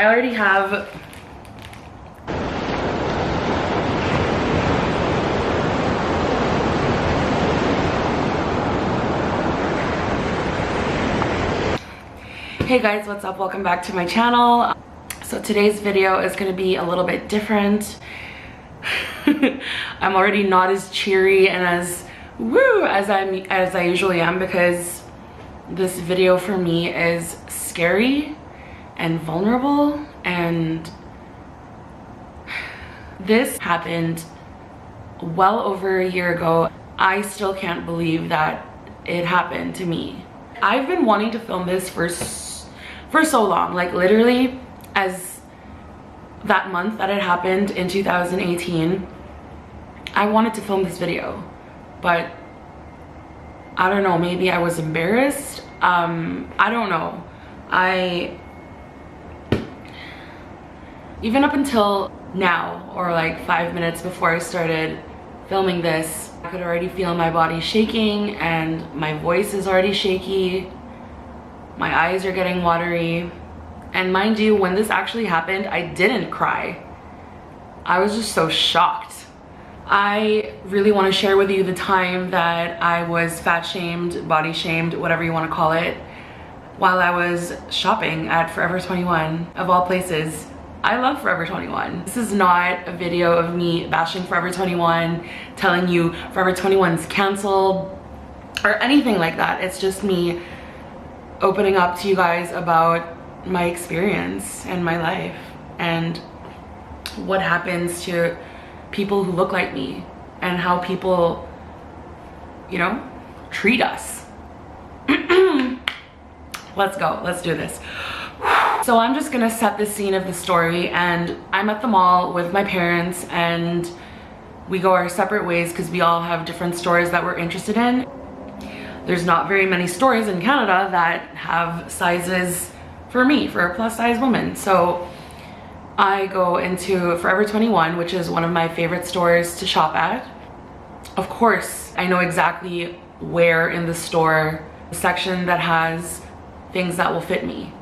I already have Hey guys, what's up? Welcome back to my channel. So today's video is going to be a little bit different. I'm already not as cheery and as woo as I usually am, because this video for me is scary and vulnerable, and this happened well over a year ago. I still can't believe that it happened to me. I've been wanting to film this for so long, like literally as that month that it happened in 2018, I wanted to film this video, but I don't know, maybe I was embarrassed. I don't know. Even up until now, or like 5 minutes before I started filming this, I could already feel my body shaking and my voice is already shaky. My eyes are getting watery. And mind you, when this actually happened, I didn't cry. I was just so shocked. I really want to share with you the time that I was fat shamed, body shamed, whatever you want to call it, while I was shopping at Forever 21, of all places. I love Forever 21. This is not a video of me bashing Forever 21, telling you Forever 21's canceled, or anything like that. It's just me opening up to you guys about my experience and my life and what happens to people who look like me and how people, you know, treat us. Let's go, let's do this. So I'm just gonna set the scene of the story, and I'm at the mall with my parents and we go our separate ways because we all have different stores that we're interested in. There's not very many stores in Canada that have sizes for me, for a plus size woman. So I go into Forever 21, which is one of my favorite stores to shop at. Of course, I know exactly where in the store, the section that has things that will fit me,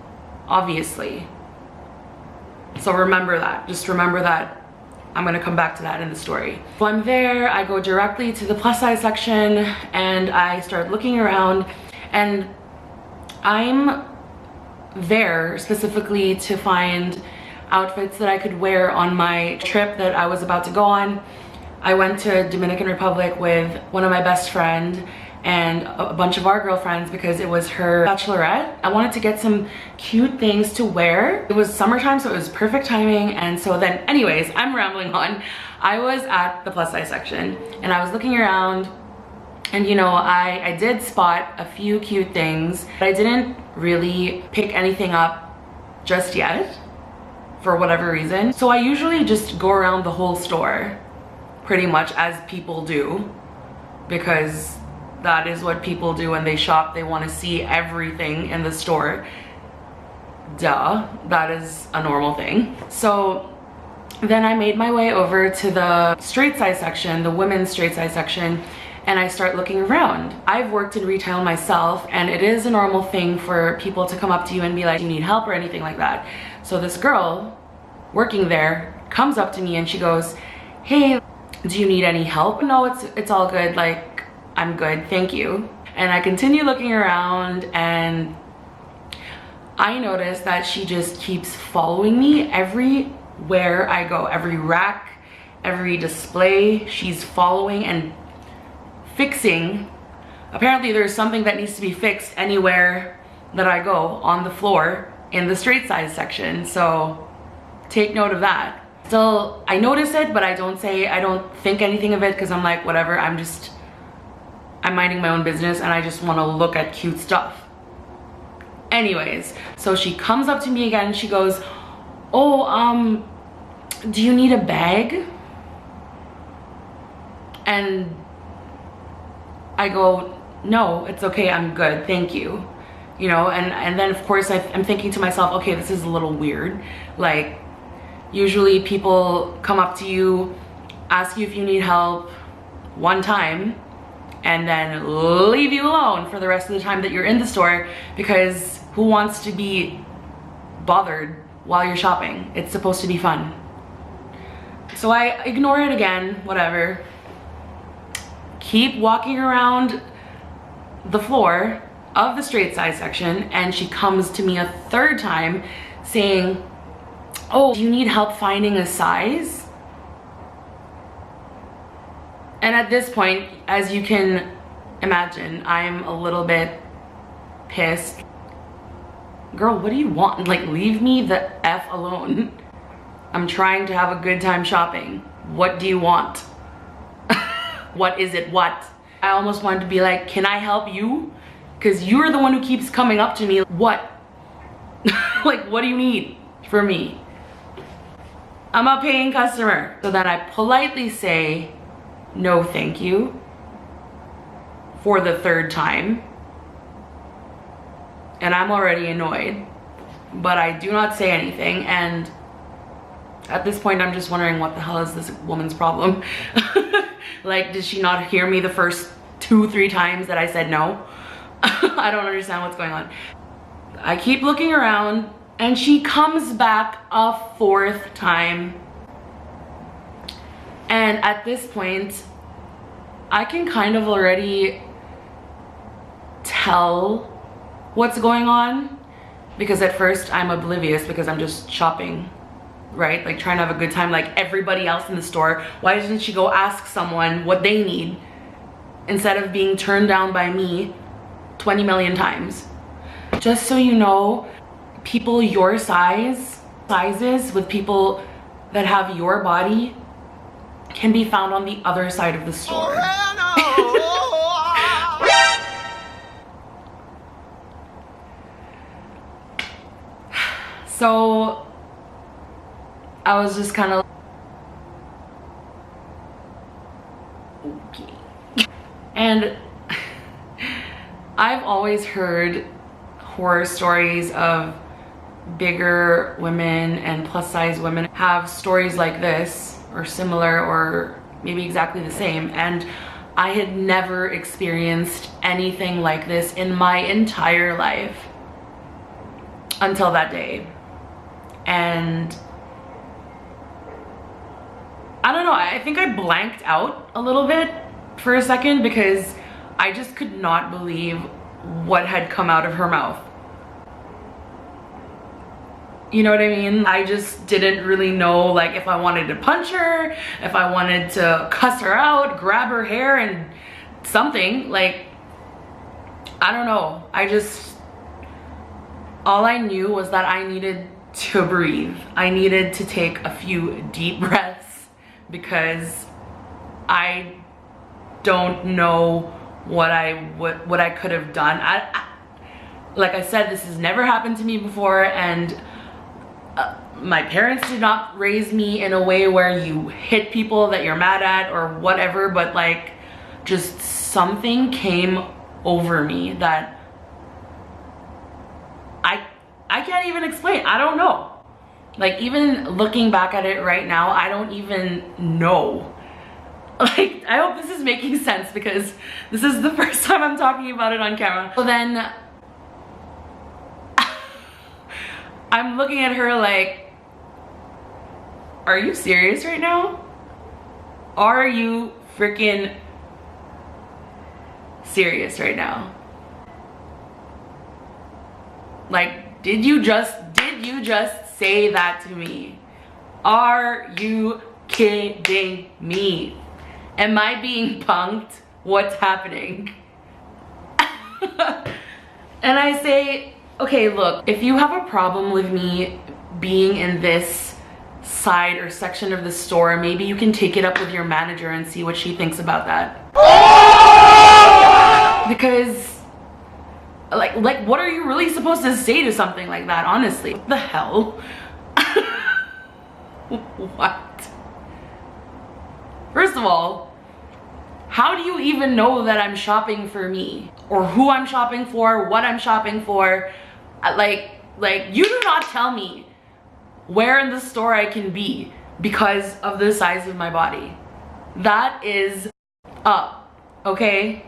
obviously. So remember that, just remember that. I'm gonna come back to that in the story. So I'm there, I go directly to the plus size section and I start looking around, and I'm there specifically to find outfits that I could wear on my trip that I was about to go on. I went to Dominican Republic with one of my best friends and a bunch of our girlfriends because it was her bachelorette. I wanted to get some cute things to wear. It was summertime, so it was perfect timing. And so then, anyways, I'm rambling on. I was at the plus size section and I was looking around, and you know, I did spot a few cute things, but I didn't really pick anything up just yet for whatever reason. So I usually just go around the whole store pretty much, as people do, because that is what people do when they shop. They want to see everything in the store. Duh, that is a normal thing. So then I made my way over to the straight size section, the women's straight size section, and I start looking around. I've worked in retail myself, and it is a normal thing for people to come up to you and be like, you need help or anything like that. So this girl working there comes up to me and she goes, hey, do you need any help? No, it's all good, like, I'm good, thank you. And I continue looking around, and I notice that she just keeps following me everywhere I go. Every rack, every display, she's following and fixing. Apparently there's something that needs to be fixed anywhere that I go on the floor in the straight size section. So take note of that. Still, I notice it, but I don't think anything of it, because I'm like, whatever, I'm minding my own business and I just want to look at cute stuff. Anyways, so she comes up to me again. She goes, oh, do you need a bag? And I go, no, it's okay, I'm good, thank you. You know, and then of course I'm thinking to myself, okay, this is a little weird. Like, usually people come up to you, ask you if you need help one time, and then leave you alone for the rest of the time that you're in the store, because who wants to be bothered while you're shopping. It's supposed to be fun. So I ignore it again, whatever. Keep walking around the floor of the straight size section, and she comes to me a third time saying, oh, do you need help finding a size? And at this point, as you can imagine, I'm a little bit pissed. Girl, what do you want? Like, leave me the F alone. I'm trying to have a good time shopping. What do you want? What is it? What? I almost wanted to be like, can I help you? Because you're the one who keeps coming up to me. What? Like, what do you need for me? I'm a paying customer. So then I politely say, no, thank you, for the third time. And I'm already annoyed, but I do not say anything. And at this point, I'm just wondering, what the hell is this woman's problem? Like, did she not hear me the first 2-3 times that I said no? I don't understand what's going on. I keep looking around, and she comes back a fourth time. And at this point, I can kind of already tell what's going on, because at first I'm oblivious because I'm just shopping, right? Like, trying to have a good time like everybody else in the store. Why doesn't she go ask someone what they need instead of being turned down by me 20 million times? Just so you know, people your sizes with people that have your body can be found on the other side of the store. So I was just kind of okay. And I've always heard horror stories of bigger women and plus size women have stories like this or similar, or maybe exactly the same, and I had never experienced anything like this in my entire life until that day. And I don't know, I think I blanked out a little bit for a second because I just could not believe what had come out of her mouth. You know what I mean? I just didn't really know, like, if I wanted to punch her, if I wanted to cuss her out, grab her hair and something. Like, I don't know. All I knew was that I needed to breathe. I needed to take a few deep breaths because I don't know what I could have done. Like I said, this has never happened to me before, and my parents did not raise me in a way where you hit people that you're mad at or whatever, but like, just something came over me that I can't even explain. I don't know. Like, even looking back at it right now, I don't even know. Like, I hope this is making sense because this is the first time I'm talking about it on camera. So then I'm looking at her like, are you serious right now? Are you freaking serious right now? Like, did you just say that to me? Are you kidding me? Am I being punked? What's happening? And I say, okay, look, if you have a problem with me being in this side or section of the store, maybe you can take it up with your manager and see what she thinks about that. Because like what are you really supposed to say to something like that, honestly? What the hell? What? First of all, how do you even know that I'm shopping for me? Or who I'm shopping for, what I'm shopping for? Like you do not tell me where in the store I can be because of the size of my body. That is up, okay?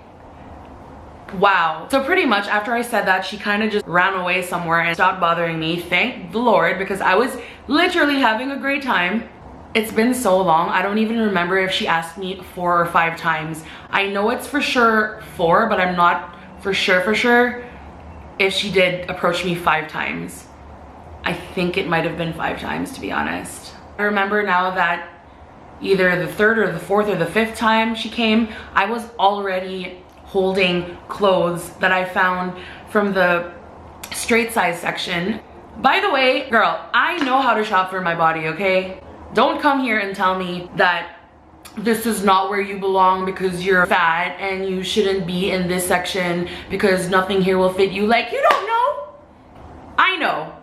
Wow. So pretty much after I said that, she kind of just ran away somewhere and stopped bothering me. Thank the Lord, because I was literally having a great time. It's been so long, I don't even remember if she asked me 4 or 5 times. I know it's for sure 4, but I'm not for sure if she did approach me 5 times. I think it might have been 5 times, to be honest. I remember now that either the 3rd or the 4th or the 5th time she came, I was already holding clothes that I found from the straight size section. By the way, girl, I know how to shop for my body, okay? Don't come here and tell me that this is not where you belong because you're fat and you shouldn't be in this section because nothing here will fit you. Like, you don't know. I know.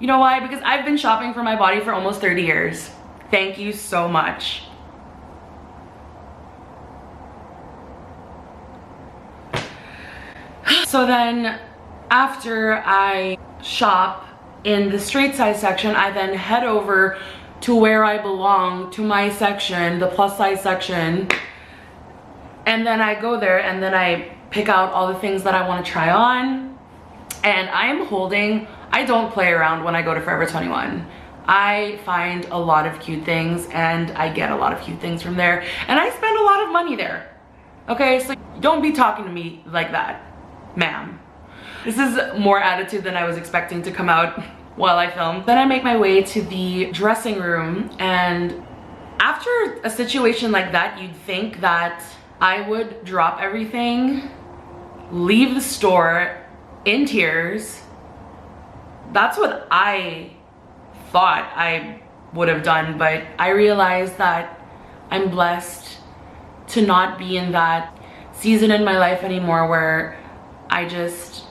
You know why? Because I've been shopping for my body for almost 30 years. Thank you so much. So then after I shop in the straight size section, I then head over to where I belong, to my section, the plus size section. And then I go there and then I pick out all the things that I want to try on. And I'm holding, I don't play around when I go to Forever 21. I find a lot of cute things and I get a lot of cute things from there. And I spend a lot of money there. Okay, so don't be talking to me like that, ma'am. This is more attitude than I was expecting to come out while I film. Then I make my way to the dressing room, and after a situation like that, you'd think that I would drop everything, leave the store in tears. That's what I thought I would have done, but I realized that I'm blessed to not be in that season in my life anymore where I just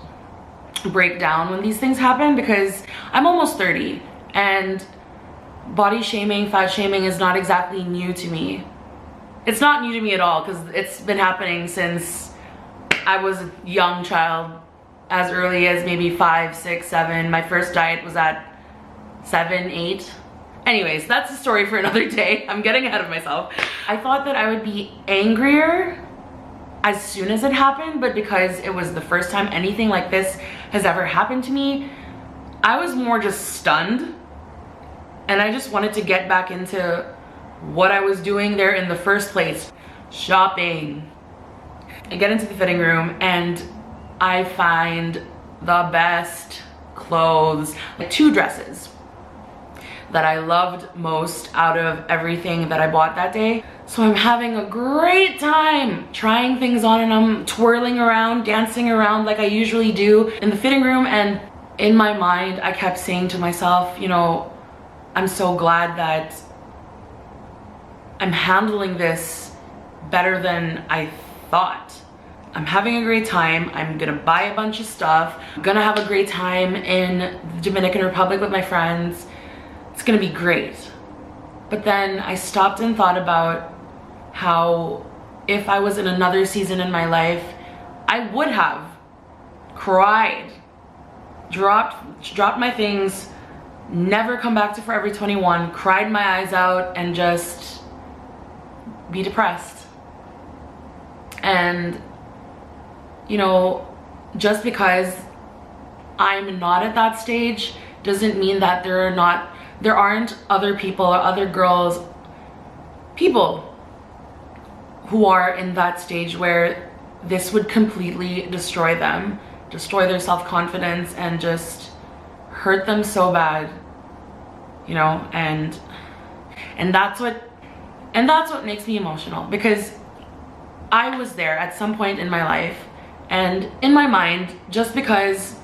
break down when these things happen, because I'm almost 30 and body shaming, fat shaming is not exactly new to me. It's not new to me at all because it's been happening since I was a young child, as early as maybe 5, 6, 7. My first diet was at 7, 8. Anyways, that's a story for another day. I'm getting ahead of myself. I thought that I would be angrier as soon as it happened, but because it was the first time anything like this has ever happened to me, I was more just stunned. And I just wanted to get back into what I was doing there in the first place, shopping. I get into the fitting room and I find the best clothes, like 2 dresses that I loved most out of everything that I bought that day. So I'm having a great time trying things on and I'm twirling around, dancing around like I usually do in the fitting room. And in my mind, I kept saying to myself, you know, I'm so glad that I'm handling this better than I thought. I'm having a great time. I'm gonna buy a bunch of stuff. I'm gonna have a great time in the Dominican Republic with my friends. It's gonna be great. But then I stopped and thought about how if I was in another season in my life, I would have cried, dropped my things, never come back to Forever 21, cried my eyes out and just be depressed. And you know, just because I'm not at that stage doesn't mean that there aren't other people or other girls, people who are in that stage where this would completely destroy them, destroy their self-confidence and just hurt them so bad, you know. And that's what makes me emotional, because I was there at some point in my life, and in my mind, just because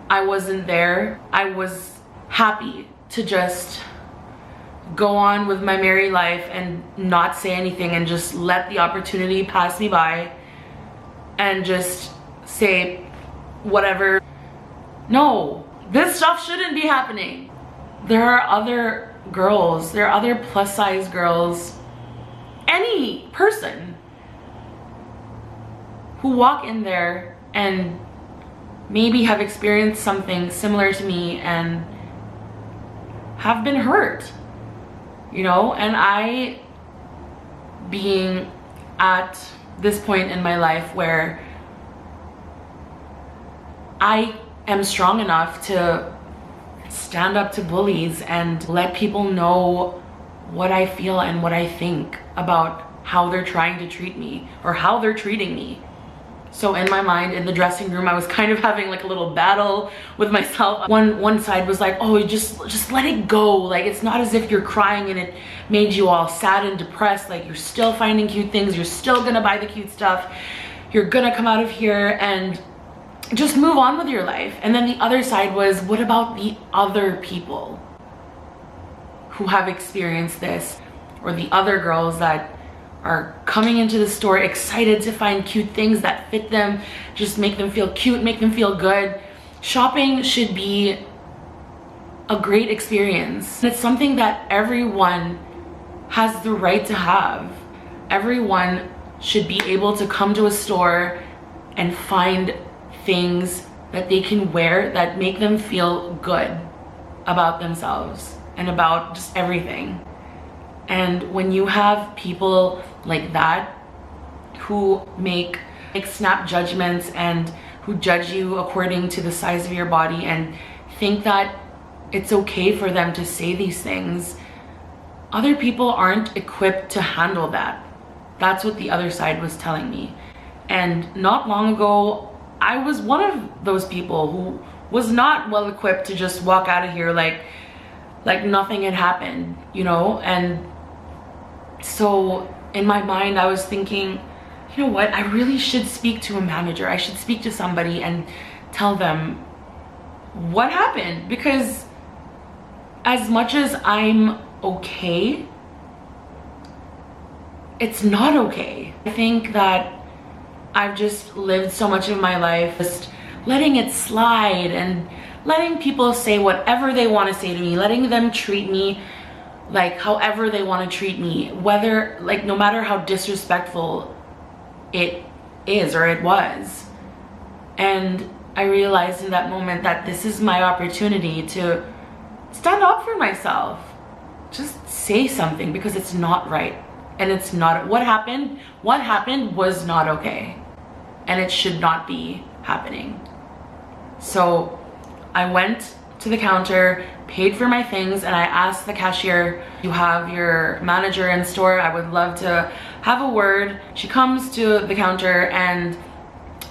I wasn't there, I was happy to just go on with my merry life and not say anything and just let the opportunity pass me by and just say whatever. No, this stuff shouldn't be happening. There are other girls, there are other plus size girls, any person who walk in there and maybe have experienced something similar to me and have been hurt, you know. And I, being at this point in my life where I am strong enough to stand up to bullies and let people know what I feel and what I think about how they're trying to treat me or how they're treating me. So in my mind, in the dressing room, I was kind of having like a little battle with myself. One side was like, oh, just let it go. Like, it's not as if you're crying and it made you all sad and depressed. Like, you're still finding cute things. You're still gonna buy the cute stuff. You're gonna come out of here and just move on with your life. And then the other side was, what about the other people who have experienced this, or the other girls that are coming into the store excited to find cute things that fit them, just make them feel cute, make them feel good. Shopping should be a great experience. It's something that everyone has the right to have. Everyone should be able to come to a store and find things that they can wear that make them feel good about themselves and about just everything. And when you have people like that who make snap judgments and who judge you according to the size of your body and think that it's okay for them to say these things, other people aren't equipped to handle that. That's what the other side was telling me. And not long ago, I was one of those people who was not well equipped to just walk out of here like nothing had happened, you know? And so in my mind, I was thinking, you know what? I really should speak to a manager. I should speak to somebody and tell them what happened, because as much as I'm okay, it's not okay. I think that I've just lived so much of my life just letting it slide and letting people say whatever they want to say to me, letting them treat me like however they want to treat me, whether, like, no matter how disrespectful it is or it was. And I realized in that moment that this is my opportunity to stand up for myself. Just say something, because it's not right. And it's not, what happened was not okay. And it should not be happening. So I went to the counter, paid for my things, and I asked the cashier, you have your manager in store? I would love to have a word. She comes to the counter and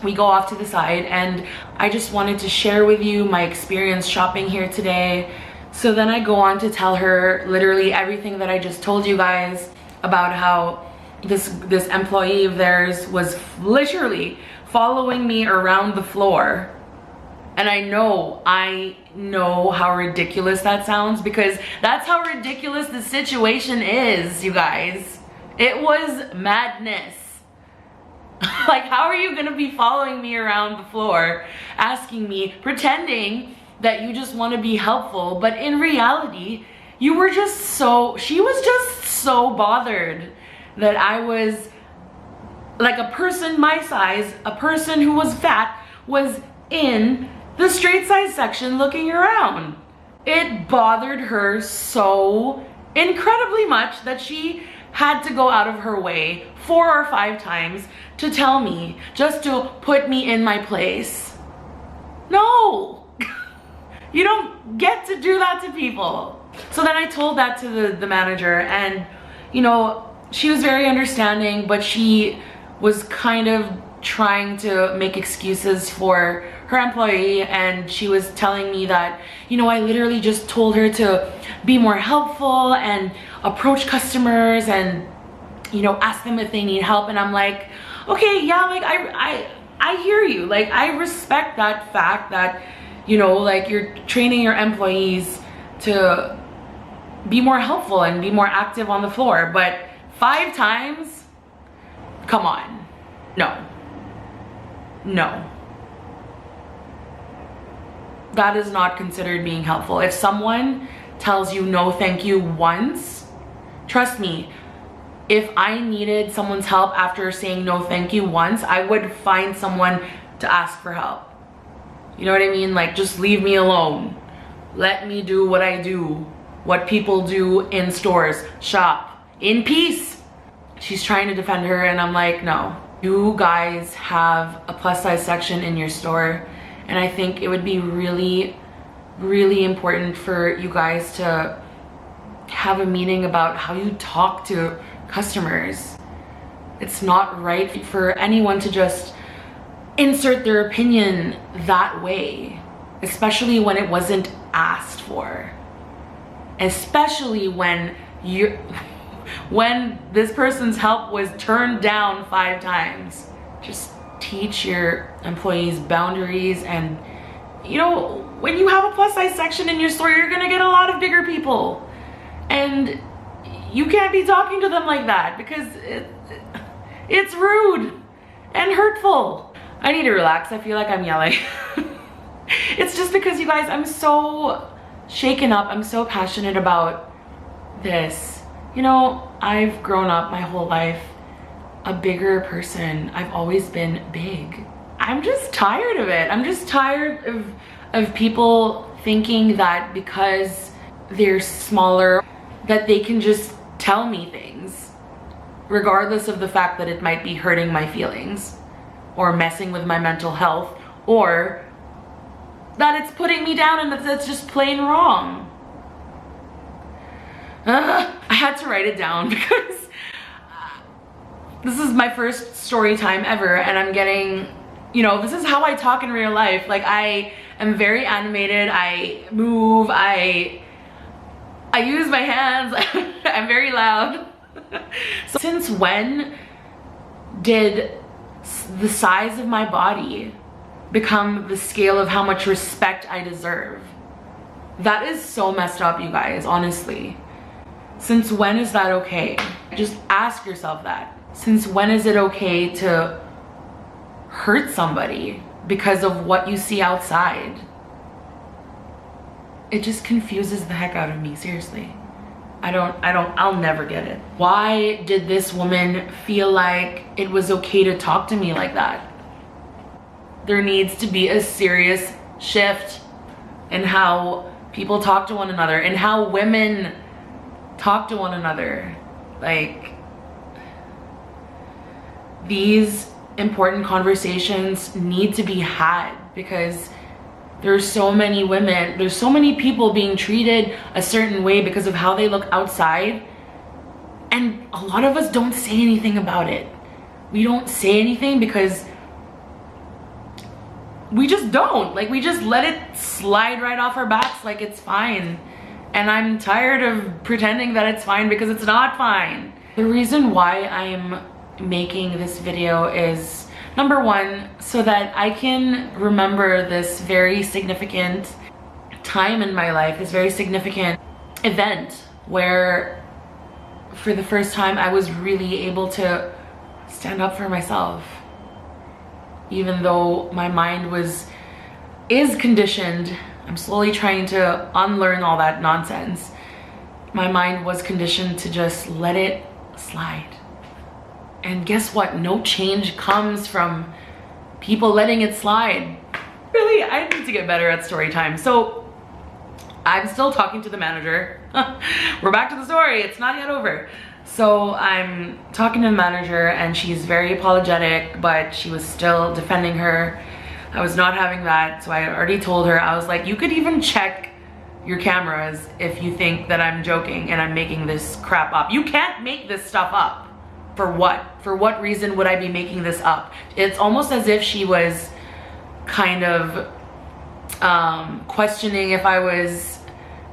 we go off to the side, and I just wanted to share with you my experience shopping here today. So then I go on to tell her literally everything that I just told you guys about how this employee of theirs was literally following me around the floor. And I know how ridiculous that sounds, because that's how ridiculous the situation is, you guys. It was madness. Like, how are you gonna be following me around the floor, asking me, pretending that you just want to be helpful, but in reality, you were just she was just so bothered that I was, like, a person my size, a person who was fat, was in the straight size section looking around. It bothered her so incredibly much that she had to go out of her way 4 or 5 times to tell me, just to put me in my place. No, you don't get to do that to people. So then I told that to the manager, and you know, she was very understanding, but she was kind of trying to make excuses for her employee, and she was telling me that, you know, I literally just told her to be more helpful and approach customers and, you know, ask them if they need help. And I'm like, okay, yeah, like I hear you. Like, I respect that fact that, you know, like, you're training your employees to be more helpful and be more active on the floor, but 5 times? Come on. No. That is not considered being helpful. If someone tells you no thank you once, trust me, if I needed someone's help after saying no thank you once, I would find someone to ask for help. You know what I mean? Like, just leave me alone. Let me do what I do, what people do in stores. Shop in peace. She's trying to defend her, and I'm like, no. You guys have a plus size section in your store, And I think it would be really, really important for you guys to have a meeting about how you talk to customers. It's not right for anyone to just insert their opinion that way, especially when it wasn't asked for. Especially when this person's help was turned down 5 times. Just teach your employees boundaries, and you know, when you have a plus size section in your store, you're gonna get a lot of bigger people. And you can't be talking to them like that because it's rude and hurtful. I need to relax. I feel like I'm yelling. It's just because, you guys, I'm so shaken up. I'm so passionate about this. You know, I've grown up my whole life a bigger person. I've always been big. I'm just tired of it. I'm just tired of people thinking that because they're smaller, that they can just tell me things, regardless of the fact that it might be hurting my feelings or messing with my mental health, or that it's putting me down and that's just plain wrong. I had to write it down because this is my first story time ever, and I'm getting, you know, this is how I talk in real life. Like, I am very animated, I move, I use my hands, I'm very loud. So since when did the size of my body become the scale of how much respect I deserve? That is so messed up, you guys, honestly. Since when is that okay? Just ask yourself that. Since when is it okay to hurt somebody because of what you see outside? It just confuses the heck out of me, seriously. I'll never get it. Why did this woman feel like it was okay to talk to me like that? There needs to be a serious shift in how people talk to one another and how women talk to one another. Like, these important conversations need to be had because there's so many women, there's so many people being treated a certain way because of how they look outside, and a lot of us don't say anything about it. We don't say anything because we just don't. Like, we just let it slide right off our backs like it's fine. And I'm tired of pretending that it's fine because it's not fine. The reason why I'm making this video is, number one, so that I can remember this very significant time in my life, this very significant event where for the first time I was really able to stand up for myself. Even though my mind is conditioned, I'm slowly trying to unlearn all that nonsense. My mind was conditioned to just let it slide. And guess what? No change comes from people letting it slide. Really, I need to get better at story time. So I'm still talking to the manager. We're back to the story. It's not yet over. So I'm talking to the manager and she's very apologetic, but she was still defending her. I was not having that. So I already told her, I was like, you could even check your cameras if you think that I'm joking and I'm making this crap up. You can't make this stuff up. For what? For what reason would I be making this up? It's almost as if she was kind of questioning if I was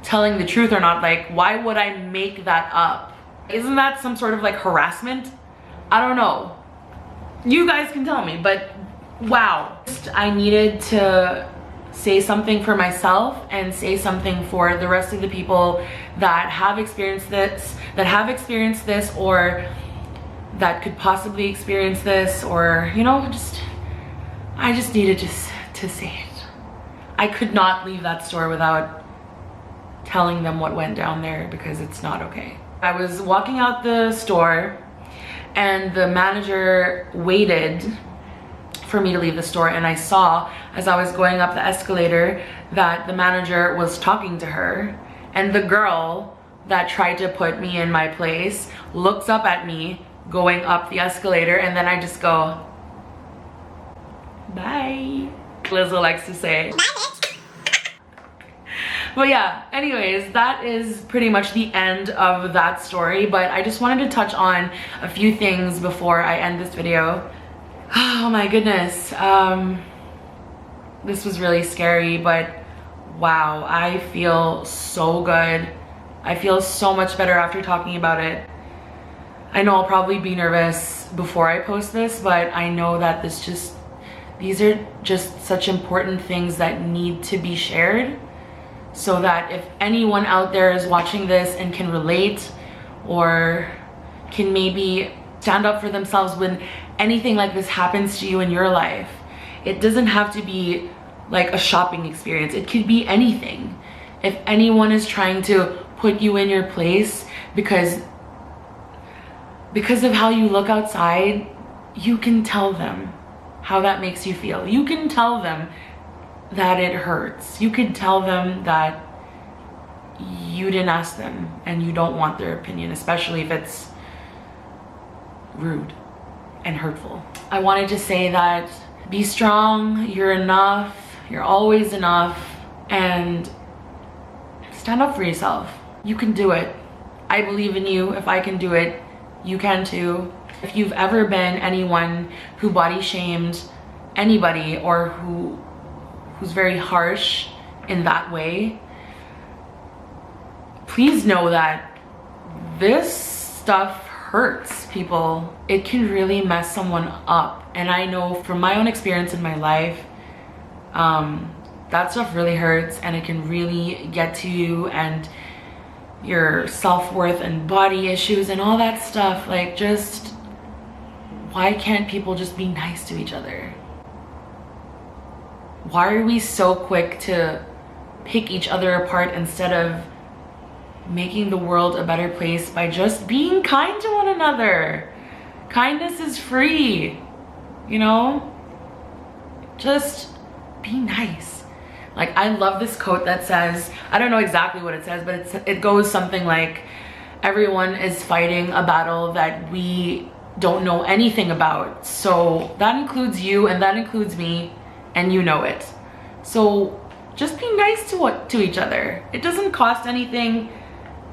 telling the truth or not. Like, why would I make that up? Isn't that some sort of like harassment? I don't know. You guys can tell me, but wow. I needed to say something for myself and say something for the rest of the people that have experienced this, or that could possibly experience this, or, you know, I just needed to say it. I could not leave that store without telling them what went down there because it's not okay. I was walking out the store and the manager waited for me to leave the store, and I saw as I was going up the escalator that the manager was talking to her, and the girl that tried to put me in my place looks up at me going up the escalator, and then I just go, bye. Lizzo likes to say. But yeah, anyways, that is pretty much the end of that story, but I just wanted to touch on a few things before I end this video. Oh my goodness, this was really scary, but wow, I feel so good. I feel so much better after talking about it. I know I'll probably be nervous before I post this, but I know that these are just such important things that need to be shared, so that if anyone out there is watching this and can relate or can maybe stand up for themselves when anything like this happens to you in your life. It doesn't have to be like a shopping experience. It could be anything. If anyone is trying to put you in your place because of how you look outside, you can tell them how that makes you feel. You can tell them that it hurts. You can tell them that you didn't ask them and you don't want their opinion, especially if it's rude and hurtful. I wanted to say that be strong, you're enough, you're always enough, and stand up for yourself. You can do it. I believe in you. If I can do it, you can too. If you've ever been anyone who body shamed anybody or who's very harsh in that way, please know that this stuff hurts people. It can really mess someone up. And I know from my own experience in my life, that stuff really hurts and it can really get to you and your self-worth and body issues and all that stuff. Like, just, why can't people just be nice to each other? Why are we so quick to pick each other apart instead of making the world a better place by just being kind to one another? Kindness is free, you know? Just be nice. Like, I love this quote that says, I don't know exactly what it says, but it goes something like, everyone is fighting a battle that we don't know anything about. So that includes you and that includes me, and you know it. So just be nice to each other. It doesn't cost anything.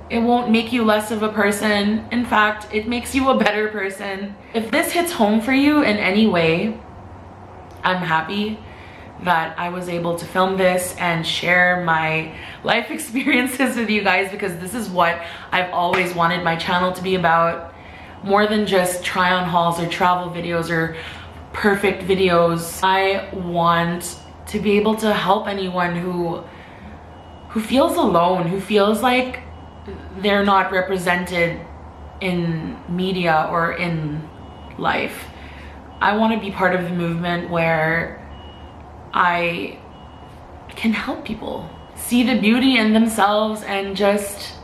It won't make you less of a person. In fact, it makes you a better person. If this hits home for you in any way, I'm happy that I was able to film this and share my life experiences with you guys, because this is what I've always wanted my channel to be about. More than just try on hauls or travel videos or perfect videos. I want to be able to help anyone who feels alone, who feels like they're not represented in media or in life. I want to be part of the movement where I can help people see the beauty in themselves and just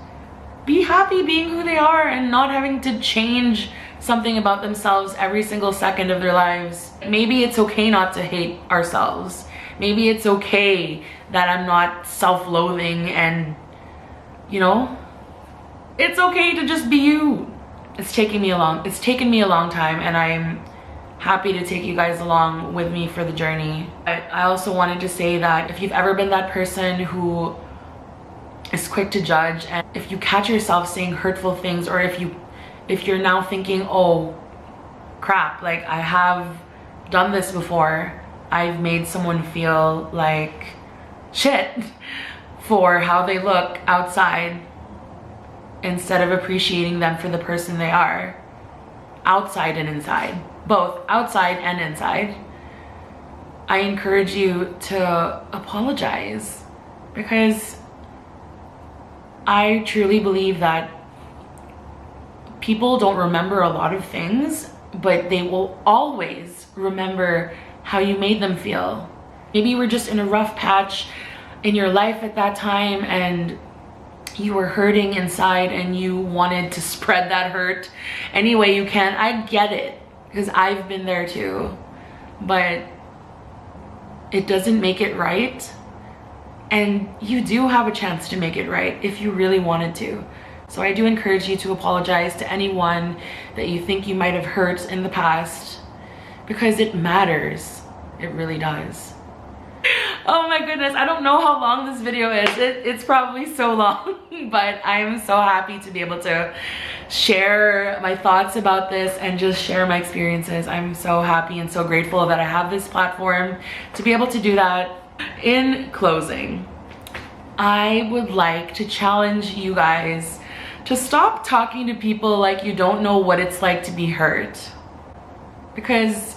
be happy being who they are and not having to change something about themselves every single second of their lives. Maybe it's okay not to hate ourselves. Maybe it's okay that I'm not self-loathing and, you know, it's okay to just be you. It's taken me a long time, and I'm happy to take you guys along with me for the journey. I also wanted to say that if you've ever been that person who is quick to judge, and if you catch yourself saying hurtful things, or if you're now thinking, oh crap, like I have done this before, I've made someone feel like shit for how they look outside, instead of appreciating them for the person they are, outside and inside, both outside and inside, I encourage you to apologize, because I truly believe that people don't remember a lot of things, but they will always remember how you made them feel. Maybe you were just in a rough patch in your life at that time and you were hurting inside and you wanted to spread that hurt any way you can. I get it, because I've been there too, but it doesn't make it right. And you do have a chance to make it right if you really wanted to. So I do encourage you to apologize to anyone that you think you might have hurt in the past, because it matters. It really does. Oh my goodness, I don't know how long this video is. It's probably so long, but I'm so happy to be able to share my thoughts about this and just share my experiences. I'm so happy and so grateful that I have this platform to be able to do that. In closing, I would like to challenge you guys to stop talking to people like you don't know what it's like to be hurt. Because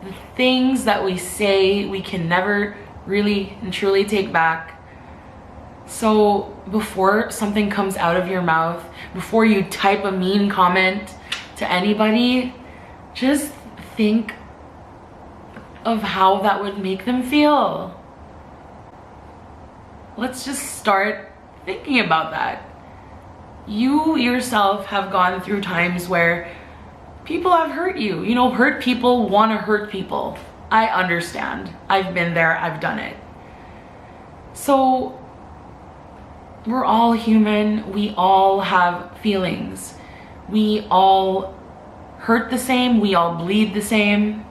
the things that we say, we can never really and truly take back. So before something comes out of your mouth, before you type a mean comment to anybody, just think of how that would make them feel. Let's just start thinking about that. You yourself have gone through times where people have hurt you. You know, hurt people want to hurt people. I understand. I've been there, I've done it. So we're all human. We all have feelings. We all hurt the same. We all bleed the same.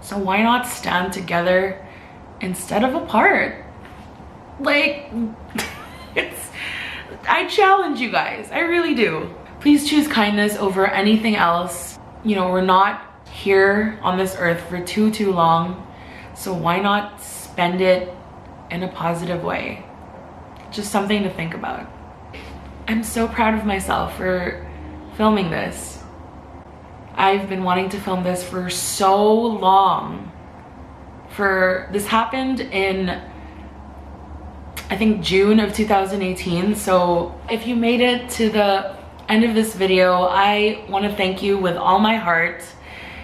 So why not stand together instead of apart? Like, I challenge you guys. I really do. Please choose kindness over anything else. You know, we're not here on this earth for too long. So why not spend it in a positive way? Just something to think about. I'm so proud of myself for filming this. I've been wanting to film this for so long. This happened in, I think, June of 2018. So if you made it to the end of this video, I want to thank you with all my heart.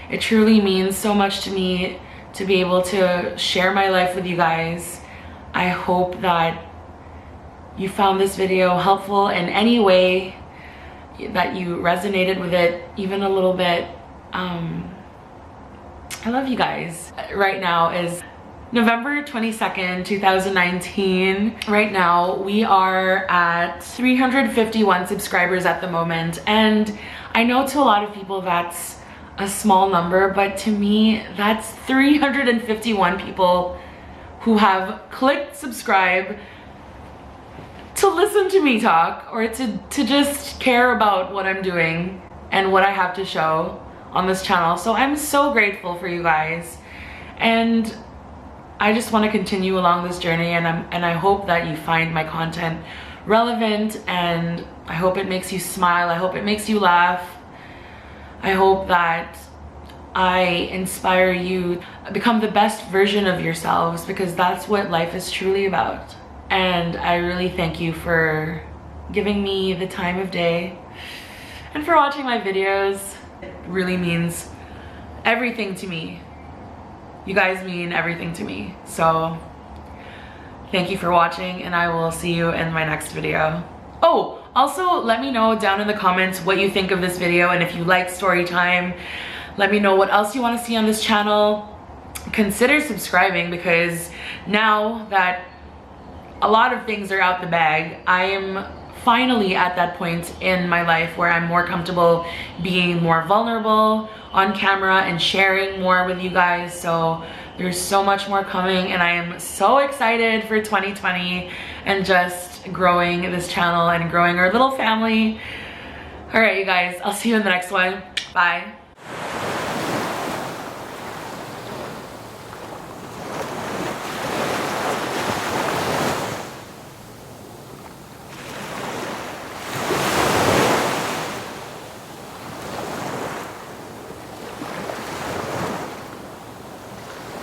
It truly means so much to me to be able to share my life with you guys. I hope that you found this video helpful in any way, that you resonated with it even a little bit. I love you guys. Right now is November 22nd, 2019. Right now we are at 351 subscribers at the moment, and I know to a lot of people that's a small number, but to me that's 351 people who have clicked subscribe to listen to me talk, or to just care about what I'm doing and what I have to show on this channel. So I'm so grateful for you guys, and I just want to continue along this journey, and I hope that you find my content relevant, and I hope it makes you smile. I hope it makes you laugh. I hope that I inspire you to become the best version of yourselves, because that's what life is truly about. And I really thank you for giving me the time of day and for watching my videos. It really means everything to me. You guys mean everything to me. So thank you for watching, and I will see you in my next video. Oh, also let me know down in the comments what you think of this video, and if you like story time, let me know what else you want to see on this channel. Consider subscribing, because now that a lot of things are out the bag, I am finally at that point in my life where I'm more comfortable being more vulnerable on camera and sharing more with you guys. So there's so much more coming, and I am so excited for 2020 and just growing this channel and growing our little family. All right, you guys, I'll see you in the next one. Bye.